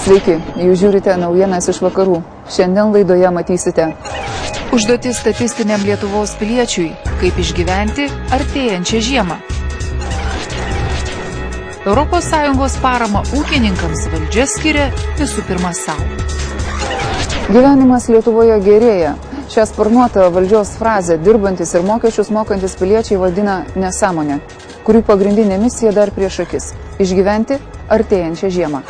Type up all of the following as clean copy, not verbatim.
Sveiki, jūs žiūrite naujienas iš vakarų. Šiandien laidoje matysite. Užduotis statistiniam Lietuvos piliečiui, kaip išgyventi artėjančią žiemą. ES paramą ūkininkams valdžia skiria visų pirma savo. Gyvenimas Lietuvoje gerėja. Šią sparnuotą valdžios frazę dirbantis ir mokesčius mokantis piliečiai vadina nesąmonę, kurių pagrindinė misija dar prieš akis – išgyventi artėjančią žiemą.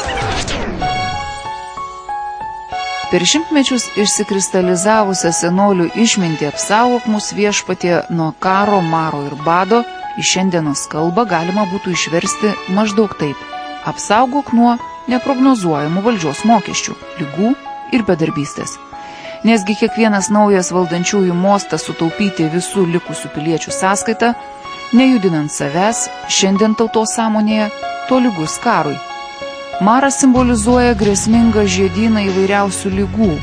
Per šimtmečius išsikristalizavusią senolių išmintį apsaugok mus viešpatie nuo karo, maro ir bado, į šiandienos kalbą galima būtų išversti maždaug taip: apsaugok nuo neprognozuojamų valdžios mokesčių, ligų ir bedarbystės. Nesgi kiekvienas naujas valdančiųjų mostas sutaupyti visų likusių piliečių sąskaitą, nejudinant savęs, šiandien tautos sąmonėje tolygus karui. Maras simbolizuoja grėsmingą žiedyną įvairiausių ligų,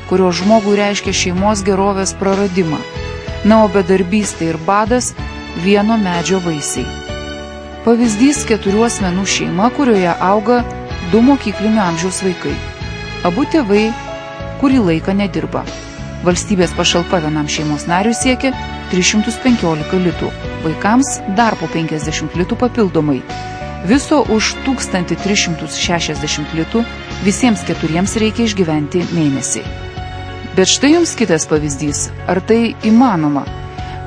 kurios žmogui reiškia šeimos gerovės praradimą. Na, o bedarbystė ir badas – vieno medžio vaisiai. Pavyzdys 4 asmenų šeima, kurioje auga 2 mokyklinio amžiaus vaikai. Abu tėvai kurį laiką nedirba. Valstybės pašalpa vienam šeimos nariui siekia 315 litų, vaikams dar po 50 litų papildomai. Viso už 1360 litų visiems 4 reikia išgyventi mėnesį. Bet štai jums kitas pavyzdys. Ar tai įmanoma?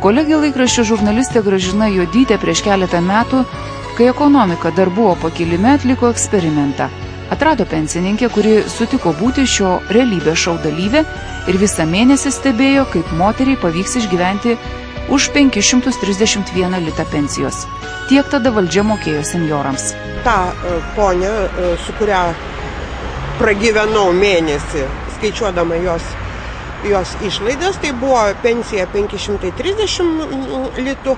Kolegė laikraščio žurnalistė Gražina Juodytė prieš keletą metų, kai ekonomika dar buvo pakilime, atliko eksperimentą. Atrado pensininkė, kuri sutiko būti šio realybės šou dalyvė ir visą mėnesį stebėjo, kaip moteriai pavyks išgyventi už 531 litą pensijos. Tiek tada valdžia mokėjo senjorams. Ta ponia, su kuria pragyvenau mėnesį, skaičiuodama jos išlaidas, tai buvo pensija 530 litų.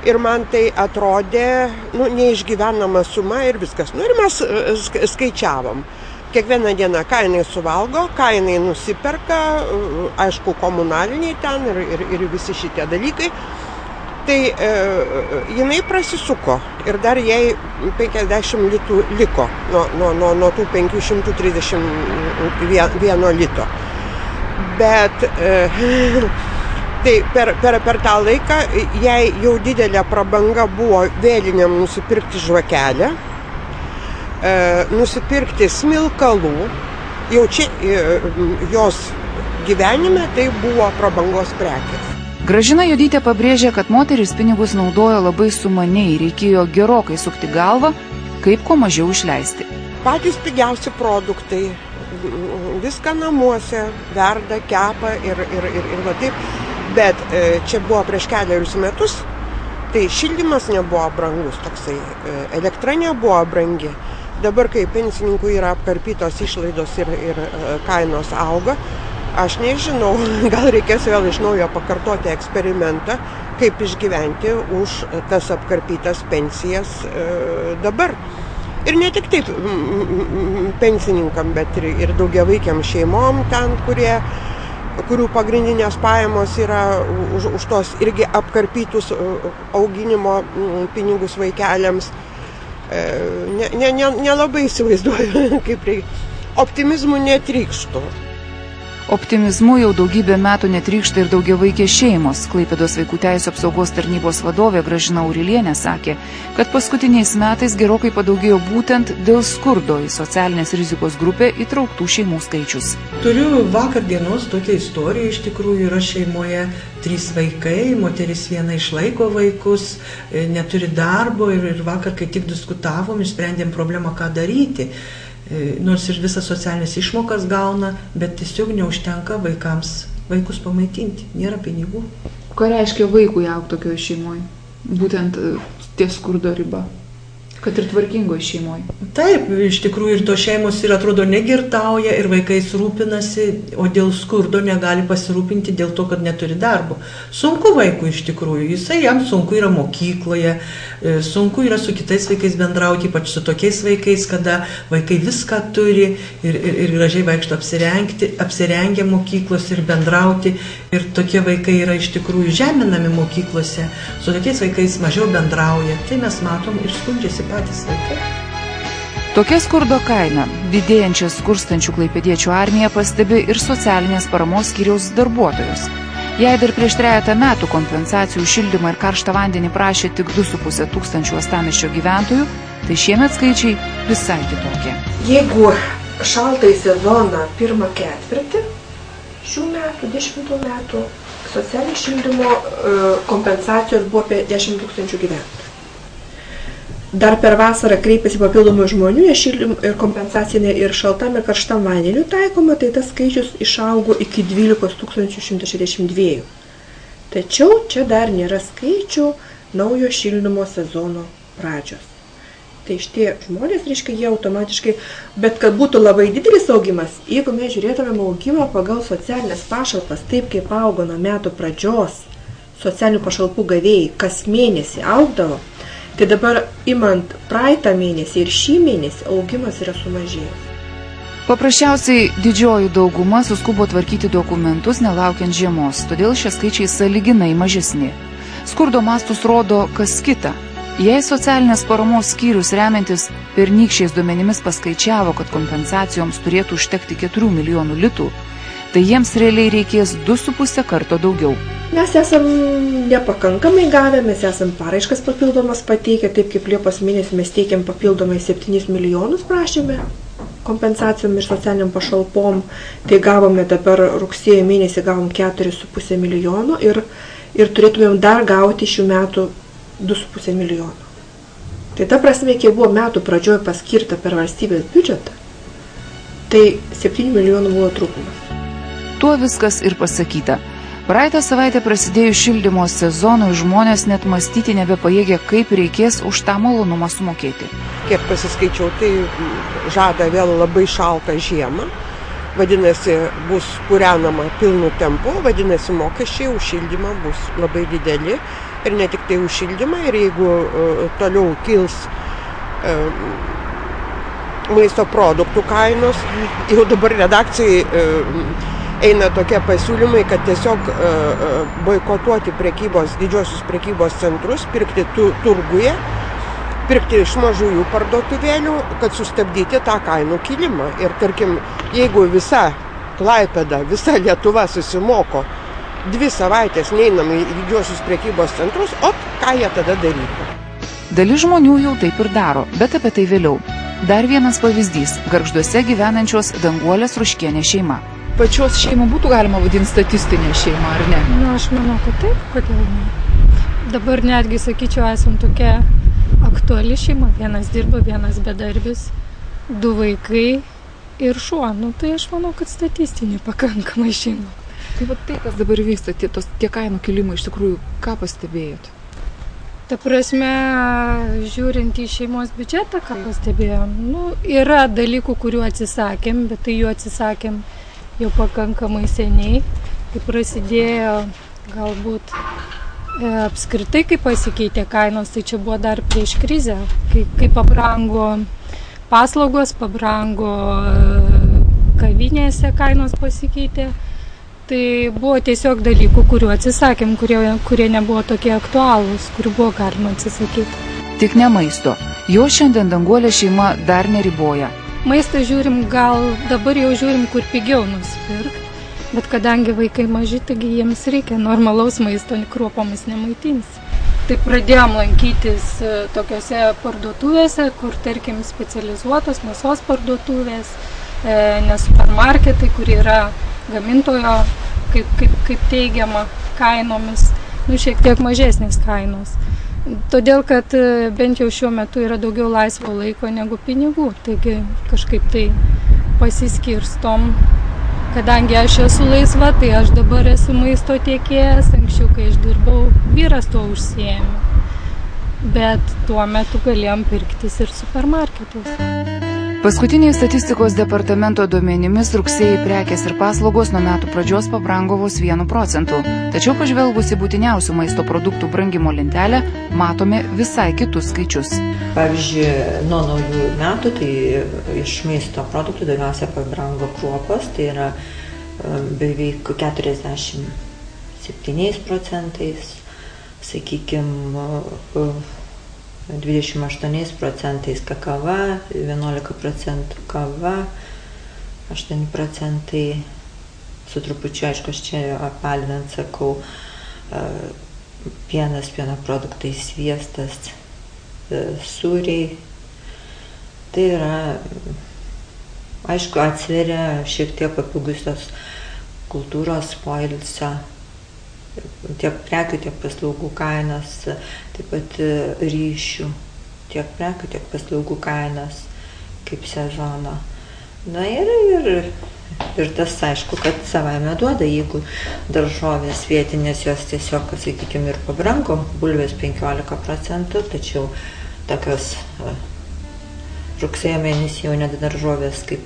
Ir man tai atrodė neišgyvenama suma ir viskas. Ir mes skaičiavom. Kiekvieną dieną, ką jinai suvalgo, ką jinai nusiperka, aišku, komunaliniai ten ir visi šitie dalykai. Tai jinai prasisuko ir dar jai 50 litų liko nuo tų 531 lito. Bet tai per tą laiką jai jau didelė prabanga buvo vėliniam nusipirkti žvakelę, nusipirkti smilkalų. Jau čia jos gyvenime tai buvo prabangos prekės. Gražina Juodytė pabrėžė, kad moterys pinigus naudojo labai sumaniai, reikėjo gerokai sukti galvą, kaip kuo mažiau išleisti. Patys pigiausi produktai, viską namuose, verda, kepa ir va taip. Bet čia buvo prieš keliarius metus, tai šildymas nebuvo brangus, toksai elektra nebuvo brangi. Dabar, kai pensininkų yra apkarpytos išlaidos ir kainos auga, aš nežinau, gal reikės vėl iš naujo pakartoti eksperimentą, kaip išgyventi už tas apkarpytas pensijas dabar. Ir ne tik taip pensininkam, bet ir daugiavaikiam šeimom ten, kurių pagrindinės pajamos yra už tos irgi apkarpytus auginimo pinigus vaikeliams. Nelabai įsivaizduoju, kaip reikia. Optimizmu netrykštų. Optimizmu jau daugybę metų netrykšta ir daugiavaikės šeimos. Klaipėdos vaikų teisių apsaugos tarnybos vadovė Gražina Aurilienė sakė, kad paskutiniais metais gerokai padaugėjo būtent dėl skurdo į socialinės rizikos grupę įtrauktų šeimų skaičius. Turiu vakar dienos tokią istoriją, iš tikrųjų yra šeimoje 3 vaikai, moteris viena išlaiko vaikus, neturi darbo ir vakar, kai tik diskutavom, išsprendėm problemą, ką daryti. Nors ir visas socialinės išmokas gauna, bet tiesiog neužtenka vaikus pamaitinti, nėra pinigų. Ką reiškia vaikui augti tokioje šeimoje? Būtent ties skurdo riba. Kad ir tvarkingoje šeimoje. Taip, iš tikrųjų ir to šeimos ir atrodo negirtauja ir vaikais rūpinasi, o dėl skurdo negali pasirūpinti dėl to, kad neturi darbo. Sunku vaikui iš tikrųjų, jam sunku yra mokykloje, sunku yra su kitais vaikais bendrauti, ypač su tokiais vaikais, kada vaikai viską turi ir gražiai vaikšto apsirengę mokyklos ir bendrauti. Ir tokie vaikai yra iš tikrųjų žeminami mokyklose, su tokiais vaikais mažiau bendrauja. Tai mes matom ir skundžiasi patys vaikai. Tokia skurdo kaina, didėjančią skurstančių klaipėdiečių armiją pastebi ir socialinės paramos skyriaus darbuotojos. Jei dar prieš 3 metų kompensacijų šildymą ir karštą vandenį prašė tik 2,5 tūkstančių uostamiesčio gyventojų, tai šiemet skaičiai visai kitokie. Jeigu šaltąjį sezoną pirmą ketvirtį šių metų, 10 metų, socialinio šildymo kompensacijos buvo apie 10 tūkstančių gyventojų. Dar per vasarą kreipėsi papildomų žmonių, ir kompensacinė ir šaltam ir karštam vandeniu taikoma, tai tas skaičius išaugo iki 12 162. Tačiau čia dar nėra skaičių naujo šildymo sezono pradžios. Tai šitie žmonės, reiškia, jie automatiškai, bet kad būtų labai didelis augimas, jeigu mes žiūrėtumėm augimą pagal socialinės pašalpas, taip kaip augo nuo metų pradžios socialinių pašalpų gavėjai, kas mėnesį augdavo, tai dabar imant praeitą mėnesį ir šį mėnesį augimas yra sumažėjęs. Paprasčiausiai didžioji dauguma suskubo tvarkyti dokumentus nelaukiant žiemos, todėl šie skaičiai sąlyginai mažesni. Skurdo mastus rodo kas kita. Jei socialinės paramos skyrius remiantis pernykščiais duomenimis paskaičiavo, kad kompensacijoms turėtų užtekti 4 milijonų litų, tai jiems realiai reikės 2,5 karto daugiau. Mes esam nepakankamai gavę, mes esam paraiškas papildomas pateikę, taip kaip Liepos mėnesį mes teikiam papildomai 7 milijonus prašėme kompensacijom ir socialiniam pašalpom, tai gavome dabar rugsėjo mėnesį gavom 4,5 milijono ir turėtumėm dar gauti šių metų 2,5 milijono. Tai ta prasme, kiek buvo metų pradžioje paskirta per valstybės biudžetą, tai 7 milijonų buvo trūkumas. Tuo viskas ir pasakyta. Praeitą savaitę prasidėjus šildymo sezonui žmonės net mąstyti nebepajėgė, kaip reikės už tą malonumą sumokėti. Kiek pasiskaičiau, tai žada vėl labai šaltą žiemą, vadinasi, bus kūrenama pilnu tempu, vadinasi, mokesčiai už šildymą bus labai dideli ir ne tik tai už šildymą, ir jeigu toliau kils maisto produktų kainos, jau dabar redakcijai eina tokie pasiūlymai, kad tiesiog boikotuoti didžiosius prekybos centrus, pirkti turguje, pirkti iš mažųjų parduotuvėlių, kad sustabdyti tą kainų kilimą. Ir tarkim, jeigu visa Klaipėda, visa Lietuva susimoko 2 savaitės neinam į didžiosius prekybos centrus, ką jie tada darytų? Dalis žmonių jau taip ir daro, bet apie tai vėliau. Dar vienas pavyzdys – Gargžduose gyvenančios Danguolės Ruškienės šeima. Pačios šeimą būtų galima vadinti statistinė šeima, ar ne? Na, aš manau, kad taip, kodėl ne. Dabar netgi, sakyčiau, esam tokia aktuali šeima. Vienas dirba, vienas bedarbis, 2 vaikai ir šuo. Nu, tai aš manau, kad statistinė pakankamai šeima. Tai va tai, kas dabar vyksta, tie kainų kilimai, iš tikrųjų, ką pastebėjot? Ta prasme, žiūrint į šeimos biudžetą, ką pastebėjom, yra dalykų, kurių atsisakėm, bet tai jų atsisakėm jau pakankamai seniai, kai prasidėjo galbūt apskritai, kai pasikeitė kainos, tai čia buvo dar prieš krizę, kai pabrango paslaugos, pabrango kavinėse kainos pasikeitė, tai buvo tiesiog dalykų, kurių atsisakėm, kurie nebuvo tokie aktualūs, kurių buvo galima atsisakyti. Tik ne maisto. Jo šiandien Danguolė šeima dar neriboja. Maistą žiūrim, gal dabar jau žiūrim, kur pigiau nusipirkti, bet kadangi vaikai maži, taigi jiems reikia normalaus maisto, kruopomis nemaitinsi. Tai pradėjom lankytis tokiose parduotuvėse, kur, tarkim, specializuotos mėsos parduotuvės, ne supermarketai, kur yra gamintojo, kaip teigiama, kainomis, šiek tiek mažesnės kainos. Todėl, kad bent jau šiuo metu yra daugiau laisvo laiko negu pinigų, taigi kažkaip tai pasiskirstom. Kadangi aš esu laisva, tai aš dabar esu maisto tiekėjas, anksčiau, kai aš dirbau, vyras tuo užsiėmė. Bet tuo metu galėjom pirktis ir supermarketuose. Paskutiniais statistikos departamento duomenimis rugsėjį prekės ir paslaugos nuo metų pradžios pabrango vos 1%. Tačiau pažvelgus į būtiniausių maisto produktų brangimo lentelę, matome visai kitus skaičius. Pavyzdžiui, nuo naujų metų, tai iš maisto produktų daugiausia pabrango kruopos, tai yra beveik 47%, sakykime, 28% kakava, 11% kava, 8% su trupučiu, aišku, aš čia apalinant sakau, pienas, pieno produktai, sviestas, sūriai. Tai yra, aišku, atsveria šiek tiek papigusios kultūros poilsio, tiek prekių, tiek paslaugų kainos, taip pat ryšių, tiek prekių, tiek paslaugų kainos kaip sezono. Na ir tas, aišku, kad savaime duoda, jeigu daržovės vietinės jos tiesiog, sakykime, ir pabrango, bulvės 15%, tačiau tokios rugsėjo mėnesį jau net daržovės kaip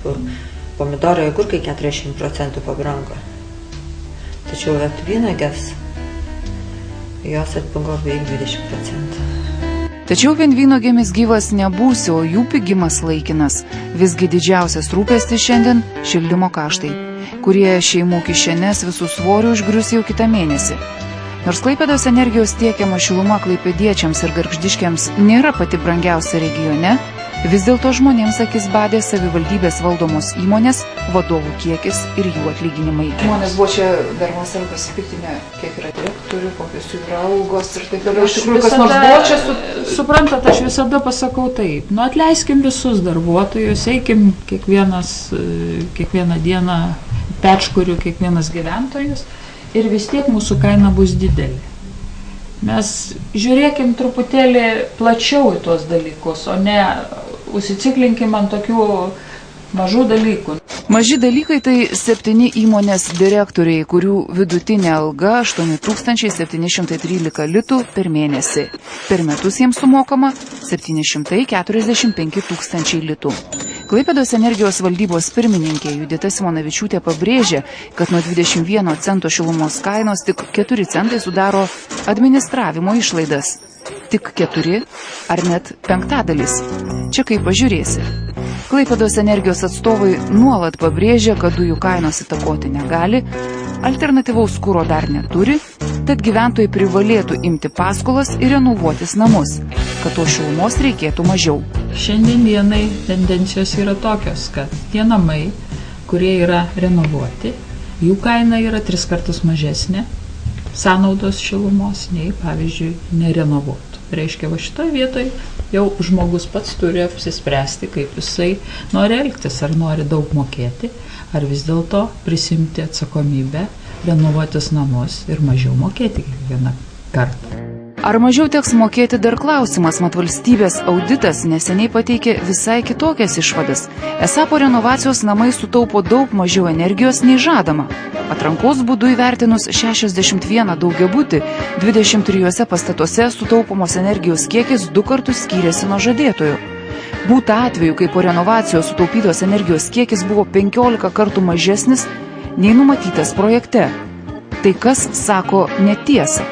pomidorai, agurkai 40% pabrango. Tačiau vynuogės, jos atpigo beveik 20%. Tačiau vien vynuogėmis gyvas nebūsi, o jų pigimas laikinas. Visgi didžiausias rūpestis šiandien – šildymo kaštai, kurie šeimų kišenes visų svorių užgrius jau kitą mėnesį. Nors Klaipėdos energijos tiekiama šiluma klaipėdiečiams ir gargždiškiams nėra pati brangiausia regione, vis dėlto žmonėms akis badė savivaldybės valdomos įmonės, vadovų kiekis ir jų atlyginimai. Žmonės buvo čia dar vasarą pasipiktinę, kiek yra direktorių, kokios jų yra algos ir taip toliau. Iš tikrųjų, kas nors buvo čia Suprantat, aš visada pasakau taip, atleiskim visus darbuotojus, eikim kiekvieną dieną, pečkuriu kiekvienas gyventojus ir vis tiek mūsų kaina bus didelė. Mes žiūrėkim truputėlį plačiau į tuos dalykus, o ne užsiciklinkim ant tokių mažų dalykų. Maži dalykai tai 7 įmonės direktoriai, kurių vidutinė alga 8713 litų per mėnesį. Per metus jiems sumokama 745 tūkstančiai litų. Klaipėdos energijos valdybos pirmininkė Judita Simonavičiūtė pabrėžė, kad nuo 21 cento šilumos kainos tik 4 centai sudaro administravimo išlaidas. Tik 4 ar net 5%. Čia kaip pažiūrėsi. Klaipėdos energijos atstovai nuolat pabrėžia, kad dujų kainos įtakoti negali, alternatyvaus kuro dar neturi, tad gyventojai privalėtų imti paskolas ir renovuotis namus, kad to šilumos reikėtų mažiau. Šiandien dienai tendencijos yra tokios, kad tie namai, kurie yra renovuoti, jų kaina yra 3 kartus mažesnė sąnaudos šilumos nei, pavyzdžiui, nerenovuotų. Reiškia, va šitoje vietoje jau žmogus pats turi apsispręsti, kaip jisai nori elgtis, ar nori daug mokėti, ar vis dėlto prisimti atsakomybę, renovuotis namus ir mažiau mokėti kiekvieną kartą. Ar mažiau teks mokėti dar klausimas, mat valstybės auditas neseniai pateikė visai kitokias išvadas. Esą po renovacijos namai sutaupo daug mažiau energijos nei žadama. Atrankos būdu įvertinus 61 daugiabutį, 23 pastatuose sutaupomos energijos kiekis 2 kartus skyrėsi nuo žadėtojų. Būta atveju, kai po renovacijos sutaupytos energijos kiekis buvo 15 kartų mažesnis nei numatytas projekte. Tai kas sako netiesą?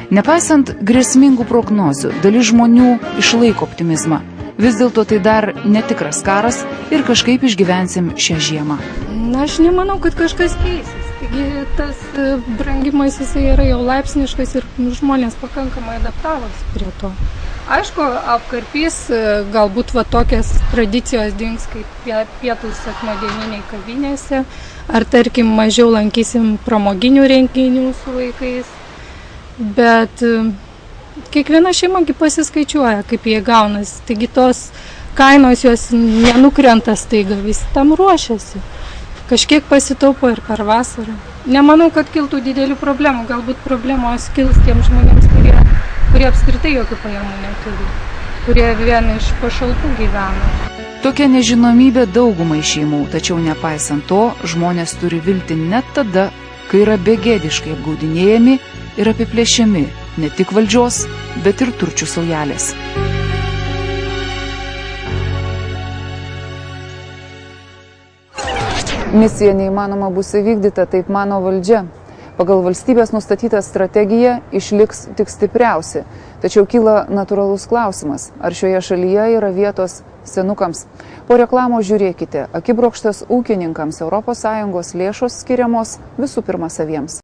Nepaisant grėsmingų prognozių, dalis žmonių išlaiko optimizmą. Vis dėlto tai dar netikras karas ir kažkaip išgyvensim šią žiemą. Na, aš nemanau, kad kažkas keisis. Taigi tas brangimas jisai yra jau laipsniškas ir žmonės pakankamai adaptavosi prie to. Aišku, apkarpys galbūt va tokias tradicijos dings kaip pietus sekmadieniniai kavinėse, ar tarkim mažiau lankysim pramoginių renginių su vaikais. Bet kiekviena šeima pasiskaičiuoja, kaip jie gaunasi. Taigi tos kainos jos nenukrenta staiga, visi tam ruošiasi. Kažkiek pasitaupo ir per vasarą. Nemanau, kad kiltų didelių problemų. Galbūt problemos kils tiem žmonėms, kurie apskritai jokių pajamų neturi, kurie vien iš pašalpų gyvena. Tokia nežinomybė daugumai šeimų, tačiau nepaisant to, žmonės turi viltį net tada, kai yra begėdiškai apgaudinėjami ir apiplėšiami ne tik valdžios, bet ir turčių saujelės. Misija neįmanoma bus įvykdyta, taip mano valdžia. Pagal valstybės nustatytą strategiją išliks tik stipriausi. Tačiau kyla natūralus klausimas, ar šioje šalyje yra vietos senukams. Po reklamos žiūrėkite, akibrokštas ūkininkams ES lėšos skiriamos visų pirma saviems.